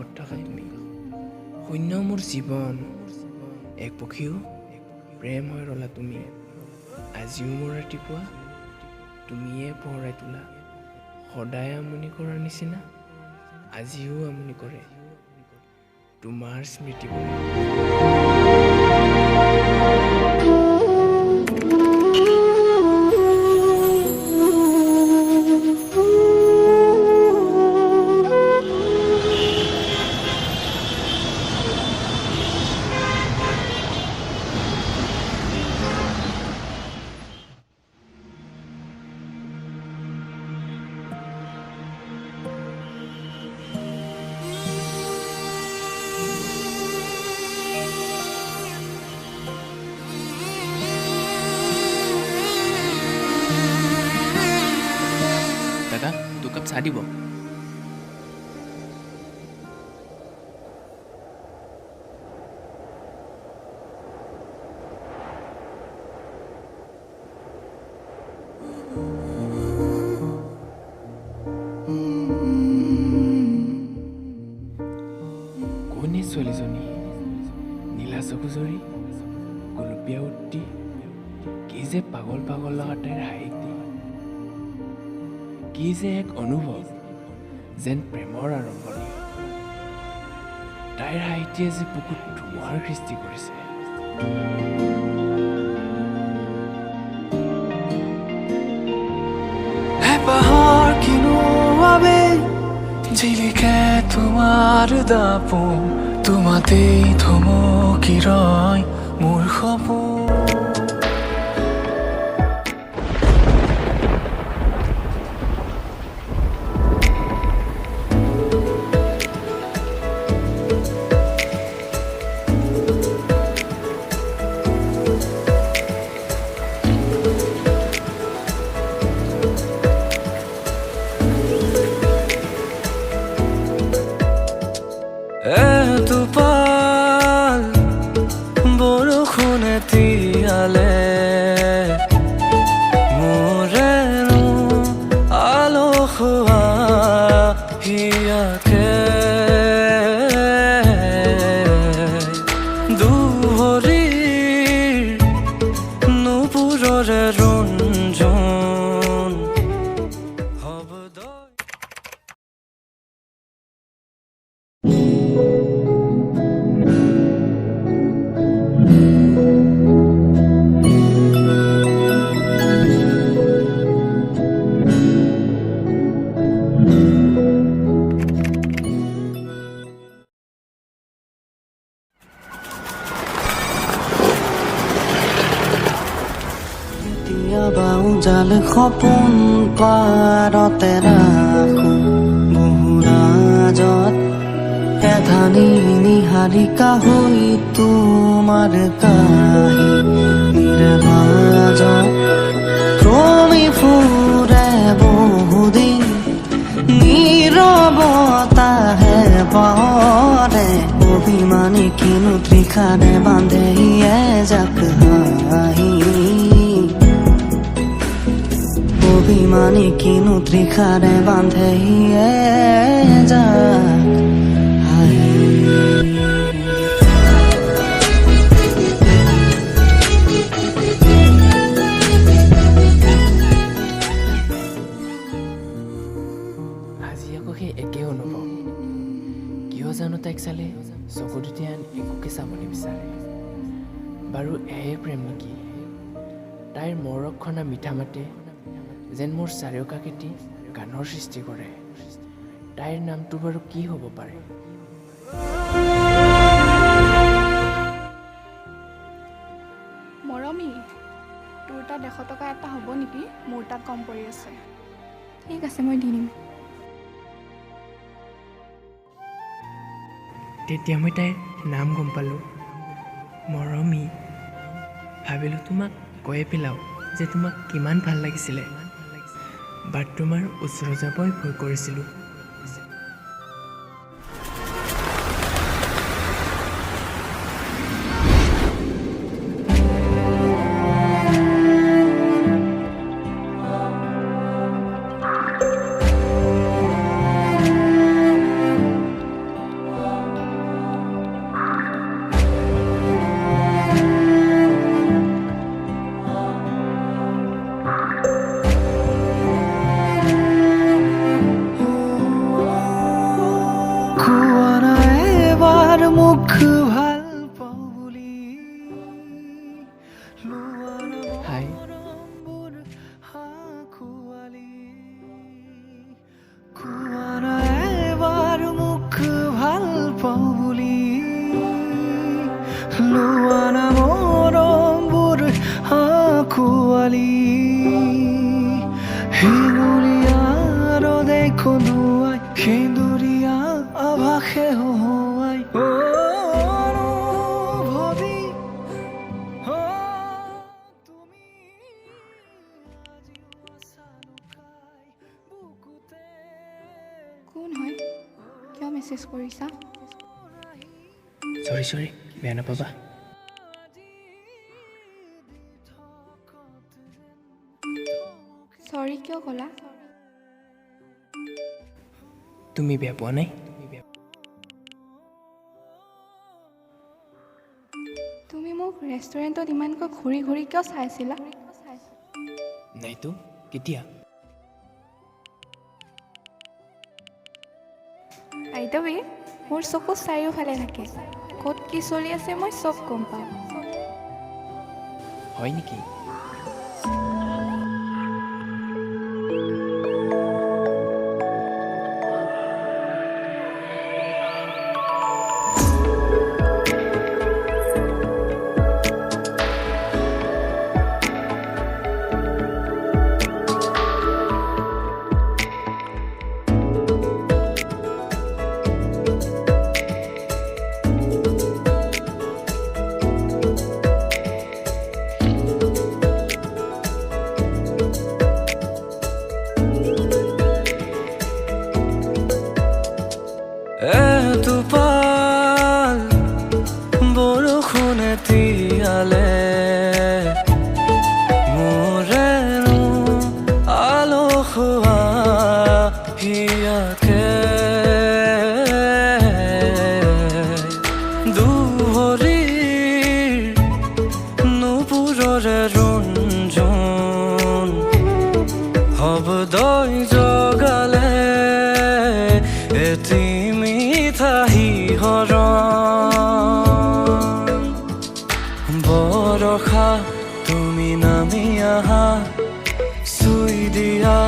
কাষত থকা তুমি শূন্য মোৰ জীৱন এক পক্ষীও প্ৰেম হৈ ৰলা তুমি আজিও মোৰ ৰাতিপুৱা তুমিয়ে পোহৰাই তোলা সদায় আমনি কৰাৰ নিচিনা আজিও আমনি কৰে তোমাৰ স্মৃতিবোৰ চাহ দিব কোনে ছোৱালীজনী নীলা চকুজৰী গোলপীয়া উঠি কি যে পাগল পাগল লগা তাইৰ হাঁহি কি যে এক অনুভৱ যেন প্ৰেমৰ আৰম্ভণি তাইৰ হাঁহিটিয়ে যে বুকুত ধুমুহাৰ সৃষ্টি কৰিছে বাহাৰ কিনো আবে জিলিকে তোমাৰ দাপোন তোমাতেই থমকি ৰয় মোৰ সপোন জাল সপোন পাৰতে ৰাখো বহুৰাজত এধানি নিহাৰিকা হৈ তোমাৰ কাহিনীৰ মাজত ক্ৰমি ফুৰে বহুদিন নীৰৱতাহে পাহৰে অভিমানী কিনো তৃষাৰে বান্ধে এজাক হাঁহি অভিমানী কিনো তৃষাৰে বান্ধে এজাক হাঁহি আজি আকৌ সেই একে অনুভৱ কিয় জানো তাইক চালে চকু দুটি আন একোকে চাব নিবিচাৰে বাৰু এয়ে প্ৰেম নেকি তাইৰ মৰক্ষণা মিঠা মাতে যেন মোৰ চাৰিওকাষেদি গানৰ সৃষ্টি কৰে তাইৰ নামটো বাৰু কি হ'ব পাৰে মৰমী তোৰ তাত 100 টকা এটা হ'ব নেকি মোৰ তাত কম পৰি আছে ঠিক আছে মই দি দিম তেতিয়া মই তাইৰ নাম গম পালোঁ মৰমী ভাবিলোঁ তোমাক কৈয়ে পেলাওঁ যে তোমাক কিমান ভাল লাগিছিলে বাট তোমাৰ ওচৰত যাবই ভয় কৰিছিলোঁ লোৱা না মৰমবোৰ আঁকোৱালি শিঙুলীয়াৰ দেখো দুৱাই সেন্দুৰীয়া আভাসে হহুৱাই অনুভৱী তুমি আজিও আছা লুকাই বুকুতে কোন হয় কিয় মেছেজ কৰিছা চৰি বেয়া নাপাবা চৰি কিয় ক'লা তুমি বেয়া পোৱা নাই তুমি মোক ৰেষ্টুৰেণ্টত ইমানকৈ ঘূৰি ঘূৰি কিয় চাইছিলা নাইতো কেতিয়া আইতাবি মোৰ চকু চাৰিওফালে থাকে ক'ত কি চলি আছে মই চব গম পাওঁ হয় নেকি এটোপাল বৰষুণে তিয়ালে মোৰেনো আলসুৱা হিয়াকে দুহৰীৰ নুপুৰৰে ৰুণজুণ শব্দই জগালে এটি বৰষা তুমি নামি আহা চুই দিয়া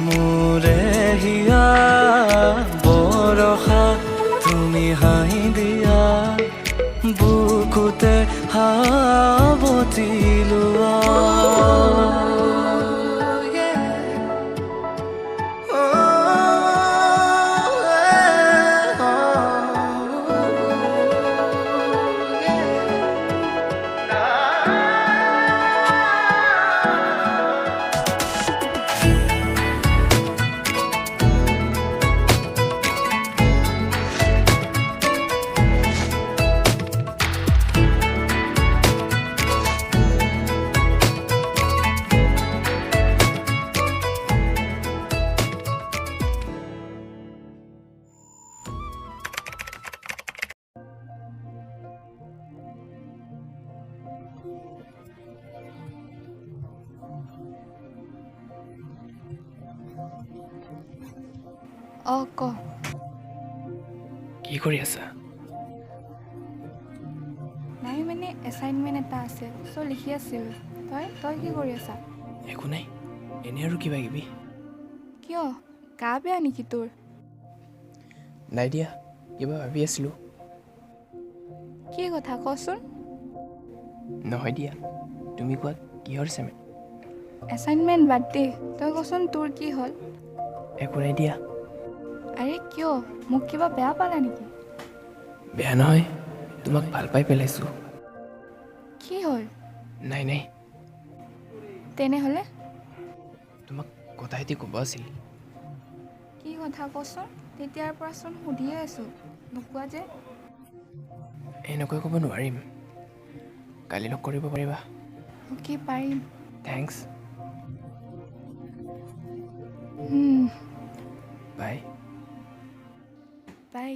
মোৰে হিয়া বৰষা তুমি হাঁহি দিয়া বুকুতে সাৱটি লোৱা অঁ ক কি কৰি আছা নাই মানে এছাইনমেণ্ট এটা আছে চ' লিখি আছিলোঁ তই কি কৰি আছা একো নাই এনে আৰু কিবা কিবি কিয় গা বেয়া নেকি তোৰ নাই দিয়া কিবা ভাবি আছিলোঁ কি কথা কচোন নহয় দিয়া তুমি কোৱা কিহৰ চেমেণ্ট এছাইনমেণ্ট বাদ দে তই কচোন তোৰ কি হ'ল একো নাই দিয়া আৰে কিয় মোক কিবা বেয়া পালা নেকি বেয়া নহয় তোমাক ভাল পাই পেলাইছোঁ কি হ'ল নাই তেনেহ'লে তোমাক কথা এটি ক'ব আছিল কি কথা কচোন তেতিয়াৰ পৰাচোন সুধিয়ে আছোঁ নোকোৱা যে এনেকৈ ক'ব নোৱাৰিম কালি লগ কৰিব পাৰিবা অ'কে পাৰিম থেংকছ বাই বাই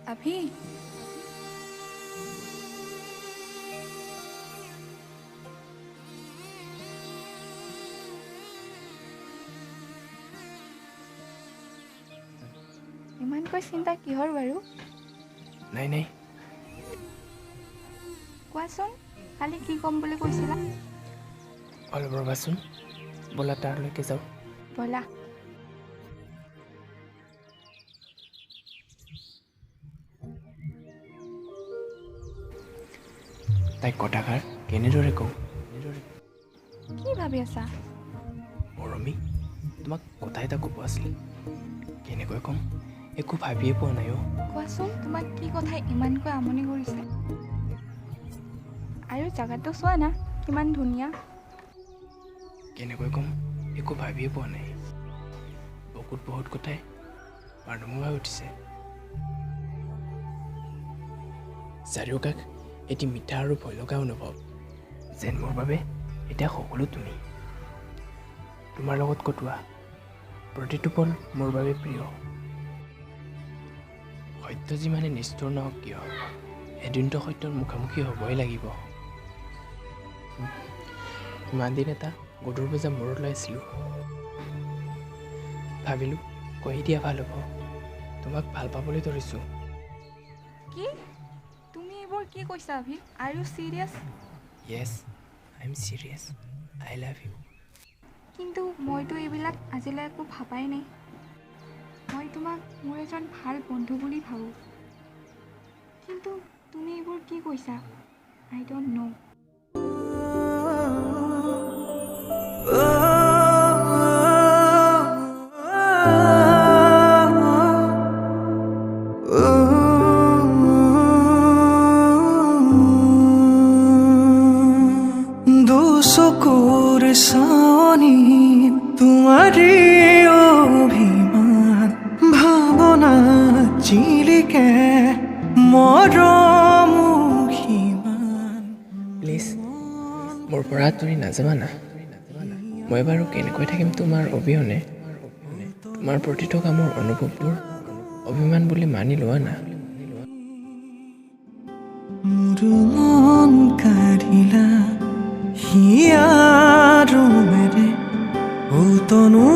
আভি ইমানকৈ চিন্তা কিহৰ বাৰু নাই কোৱাচোন কালি কি ক'ম বুলি কৈছিলা অলপ ৰ'বাচোন ব'লা তাৰলৈকে যাওঁ ব'লা তাইক কথাষাৰ কেনেদৰে কওঁ? কি ভাবি আছা? মৰমী, তোমাক কথা এটা ক'ব আছিল। কেনেকৈ ক'ম একো ভাবিয়ে পোৱা নাই অ'। কোৱাচোন, তোমাক কি কথাই ইমানকৈ আমনি কৰিছে? আৰু জেগাটো চোৱা না, কিমান ধুনীয়া। কেনেকৈ ক'ম একো ভাবিয়ে পোৱা নাই। বহুত কথাই পাৰদমুৱাই উঠিছে। চাৰিওকাষ এটি মিঠা আৰু ভয় লগা অনুভৱ, যেন মোৰ বাবে এতিয়া সকলো তুমি। তোমাৰ লগত কটোৱা প্ৰতিটো পল মোৰ বাবে প্ৰিয়। সত্য যিমানে নিষ্ঠুৰ নহওক কিয়, এদিনটো সত্যৰ মুখামুখি হ'বই লাগিব। ইমান দিন এটা গধুৰ বোজা মূৰত লৈ আছিলোঁ। ভাবিলোঁ কৈ দিয়া ভাল হ'ব, তোমাক ভাল পাবলৈ ধৰিছোঁ। কি? তুমি এইবোৰ কি কৈছা Abhi? Are you serious? Yes, I am serious. I love you. কিন্তু মইতো এইবিলাক আজিলৈ একো ভাবাই নাই। মই তোমাক মোৰ এজন ভাল বন্ধু বুলি ভাবোঁ। কিন্তু তুমি এইবোৰ কি কৈছা? আই ডণ্ট ন'। চকুৰ চাৱনি তোমাৰে অভিমান, ভাৱনা জিলিকে মৰম সিমান। প্লিজ মোৰ পৰা আঁতৰি নাযাবা না। মই বাৰু কেনেকৈ থাকিম তোমাৰ অবিহনে? তোমাৰ প্ৰতি থকা মোৰ অনুভৱবোৰ অভিমান বুলি মানি লোৱা না। মোৰ মন কাঢ়িলা হিয়াৰ মেৰে, ও তনু